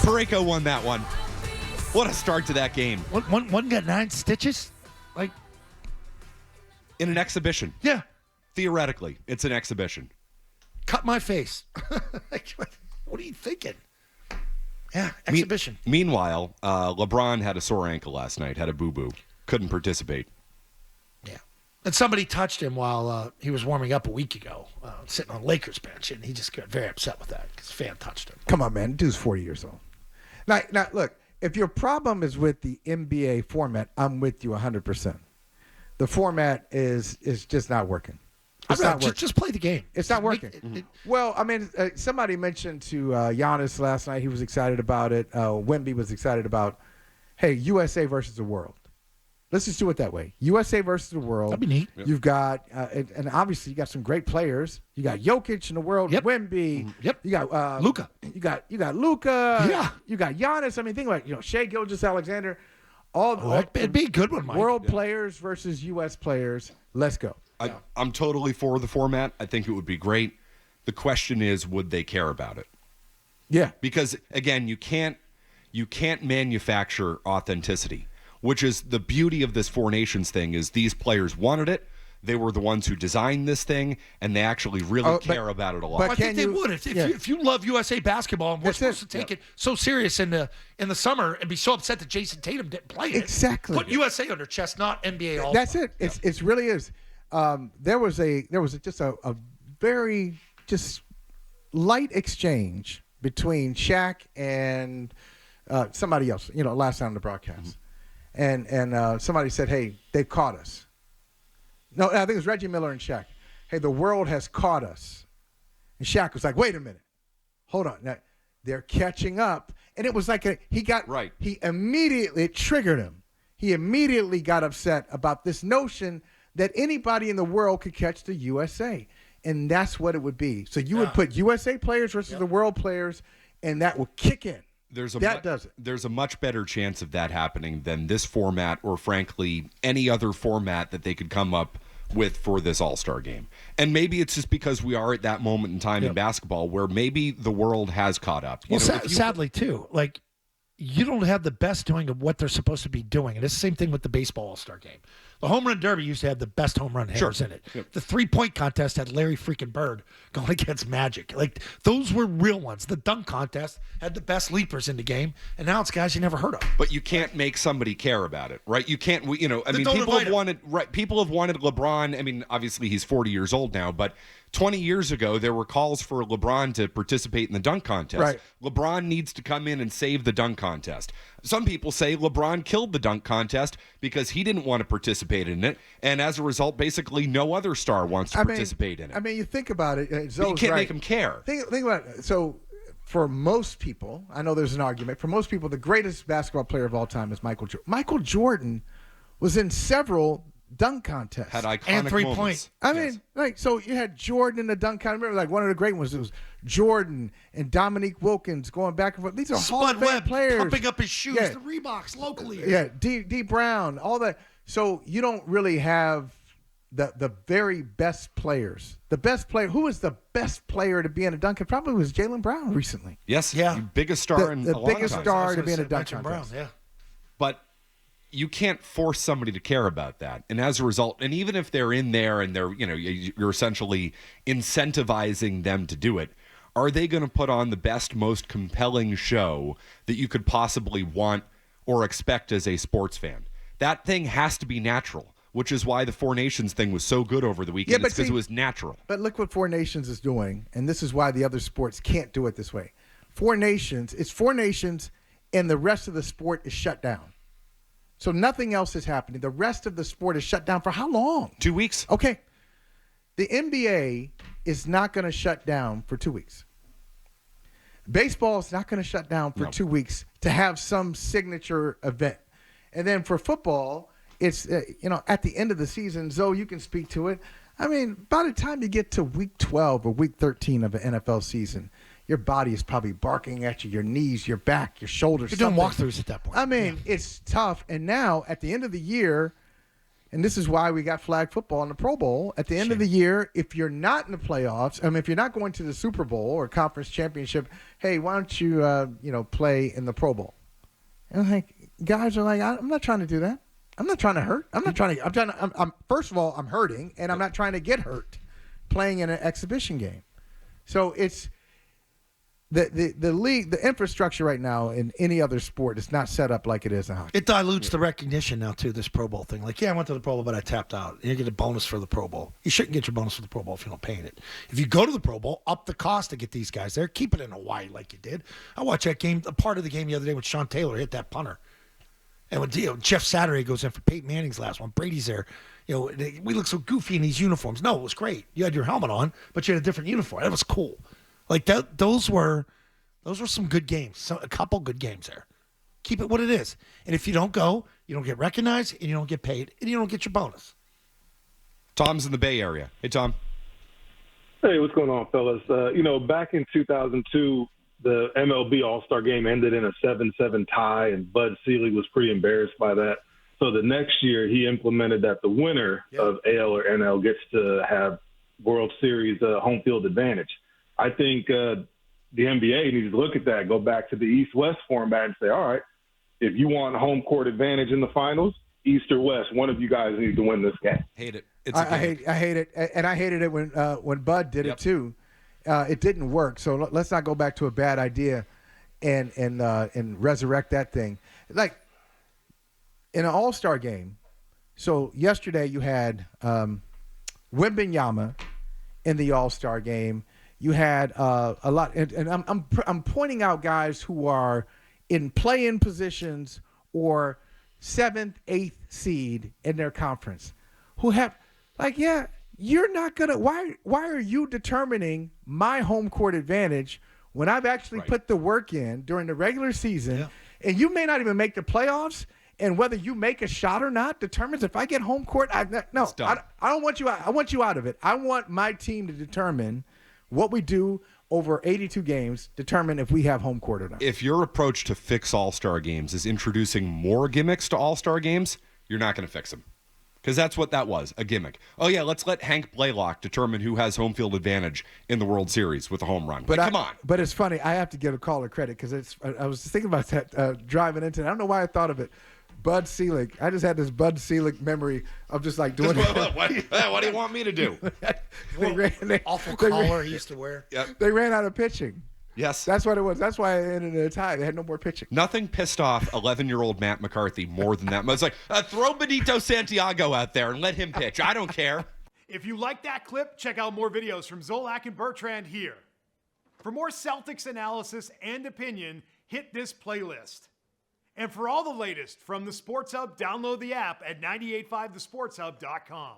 Parayko won that one. What a start to that game. One got 9 stitches? Like, in an exhibition. Yeah. Theoretically, it's an exhibition. Cut my face. Like, what are you thinking? Yeah, exhibition. Meanwhile, LeBron had a sore ankle last night, had a boo-boo. Couldn't participate. Yeah. And somebody touched him while he was warming up a week ago, sitting on Lakers bench, and he just got very upset with that because a fan touched him. Come on, man. Dude's 40 years old. Now, look, if your problem is with the NBA format, I'm with you 100%. The format is just not working. It's not working. Just play the game. It's not working. Well, I mean, somebody mentioned to Giannis last night, he was excited about it. Wemby was excited about, hey, USA versus the world. Let's just do it that way. USA versus the world. That'd be neat. Yep. You've got, and obviously you got some great players. You got Jokic in the world, Yep. Wemby. Yep. You got Luka. You got Luka. Yeah. You got Giannis. I mean, think about it. Shai Gilgeous-Alexander. It'd be a good one, Mike. World players versus U.S. players. Let's go. I'm totally for the format. I think it would be great. The question is, would they care about it? Yeah. Because, again, you can't manufacture authenticity, which is the beauty of this Four Nations thing is these players wanted it. They were the ones who designed this thing, and they actually really care about it a lot. But I think they would. If you love USA basketball and we're supposed to take it so serious in the summer and be so upset that Jason Tatum didn't play it. Exactly. Put USA on their chest, not NBA all. That's it. It really is. There was just a very just light exchange between Shaq and somebody else, last night on the broadcast. And somebody said, hey, they've caught us. No, I think it was Reggie Miller and Shaq. Hey, the world has caught us. And Shaq was like, wait a minute. Hold on. Now, they're catching up. And it was like he immediately, it triggered him. He immediately got upset about this notion that anybody in the world could catch the USA. And that's what it would be. So you would put USA players versus the world players, and that will kick in. There's a much better chance of that happening than this format or, frankly, any other format that they could come up with for this All-Star game. And maybe it's just because we are at that moment in time in basketball where maybe the world has caught up. Sadly, too, like, you don't have the best doing of what they're supposed to be doing. And it's the same thing with the baseball All-Star game. The home run derby used to have the best home run hitters in it. Yep. The 3-point contest had Larry freaking Bird going against Magic. Like, those were real ones. The dunk contest had the best leapers in the game, and now it's guys you never heard of. But you can't make somebody care about it, right? You can't, people have wanted LeBron. I mean, obviously he's 40 years old now, but 20 years ago, there were calls for LeBron to participate in the dunk contest. Right. LeBron needs to come in and save the dunk contest. Some people say LeBron killed the dunk contest because he didn't want to participate in it, and as a result, basically no other star wants to participate in it. I mean, you think about it. You can't make him care. Think about it. So, for most people, I know there's an argument. For most people, the greatest basketball player of all time is Michael Jordan. Michael Jordan was in several dunk contests. Had iconic and 3 moments. points. I mean, so you had Jordan in the dunk contest. Remember, one of the great ones was Jordan and Dominique Wilkins going back and forth. These are Hall of Fame players. Pumping up his shoes, the Reeboks locally. Yeah, D. Brown, all that. So you don't really have the very best players. The best player, who was the best player to be in a dunk contest? Probably was Jaylen Brown recently. Yes, yeah, the biggest star in a long biggest time. star to be in a dunk Brown, contest. yeah. But you can't force somebody to care about that. And as a result, and even if they're in there and they're, you're essentially incentivizing them to do it, are they going to put on the best, most compelling show that you could possibly want or expect as a sports fan? That thing has to be natural, which is why the Four Nations thing was so good over the weekend. It's because it was natural. But look what Four Nations is doing, and this is why the other sports can't do it this way. It's Four Nations, and the rest of the sport is shut down. So nothing else is happening. The rest of the sport is shut down for how long? 2 weeks. Okay. The NBA is not going to shut down for 2 weeks. Baseball is not going to shut down for 2 weeks to have some signature event. And then for football, it's, at the end of the season, Zoe, you can speak to it. I mean, by the time you get to week 12 or week 13 of an NFL season, your body is probably barking at you, your knees, your back, your shoulders. You're doing walkthroughs at that point. I mean, it's tough. And now, at the end of the year, and this is why we got flag football in the Pro Bowl. At the end of the year, if you're not in the playoffs, if you're not going to the Super Bowl or conference championship, hey, why don't you, play in the Pro Bowl? And guys are like, I'm not trying to do that. I'm not trying to hurt. First of all, I'm hurting, and I'm not trying to get hurt playing in an exhibition game. So it's the league, the infrastructure right now in any other sport is not set up like it is in hockey. It dilutes the recognition now, too, this Pro Bowl thing. I went to the Pro Bowl, but I tapped out. You get a bonus for the Pro Bowl. You shouldn't get your bonus for the Pro Bowl if you don't pay it. If you go to the Pro Bowl, up the cost to get these guys there. Keep it in Hawaii like you did. I watched that game, a part of the game the other day when Sean Taylor hit that punter. And when Jeff Saturday goes in for Peyton Manning's last one, Brady's there. We look so goofy in these uniforms. No, it was great. You had your helmet on, but you had a different uniform. That was cool. Those were some good games. A couple good games there. Keep it what it is. And if you don't go, you don't get recognized, and you don't get paid, and you don't get your bonus. Tom's in the Bay Area. Hey, Tom. Hey, what's going on, fellas? Back in 2002, the MLB All-Star Game ended in a 7-7 tie, and Bud Selig was pretty embarrassed by that. So the next year, he implemented that the winner of AL or NL gets to have World Series home field advantage. I think the NBA needs to look at that, go back to the East-West format and say, all right, if you want home court advantage in the finals, East or West, one of you guys needs to win this game. Hate it. I hate it, and I hated it when Bud did it too. It didn't work, so let's not go back to a bad idea and resurrect that thing. Like in an All-Star game, so yesterday you had Wembanyama in the All-Star game. You had a lot, and I'm pointing out guys who are in play-in positions or 7th, 8th seed in their conference, who have you're not gonna. Why are you determining my home court advantage when I've actually put the work in during the regular season, and you may not even make the playoffs, and whether you make a shot or not determines if I get home court. I don't want you out. I want you out of it. I want my team to determine what we do over 82 games, determine if we have home court or not. If your approach to fix All-Star games is introducing more gimmicks to All-Star games, you're not going to fix them. Because that's what that was, a gimmick. Oh, yeah, let's let Hank Blaylock determine who has home field advantage in the World Series with a home run. But come on. But it's funny. I have to give a caller credit because I was just thinking about that driving into it. I don't know why I thought of it. Bud Selig. I just had this Bud Selig memory of just doing it. What do you want me to do? Awful collar he used to wear. Yep. They ran out of pitching. Yes. That's what it was. That's why it ended in a tie. They had no more pitching. Nothing pissed off 11-year-old Matt McCarthy more than that. It's like, throw Benito Santiago out there and let him pitch. I don't care. If you like that clip, check out more videos from Zolak and Bertrand here. For more Celtics analysis and opinion, hit this playlist. And for all the latest from the Sports Hub, download the app at 985thesportshub.com.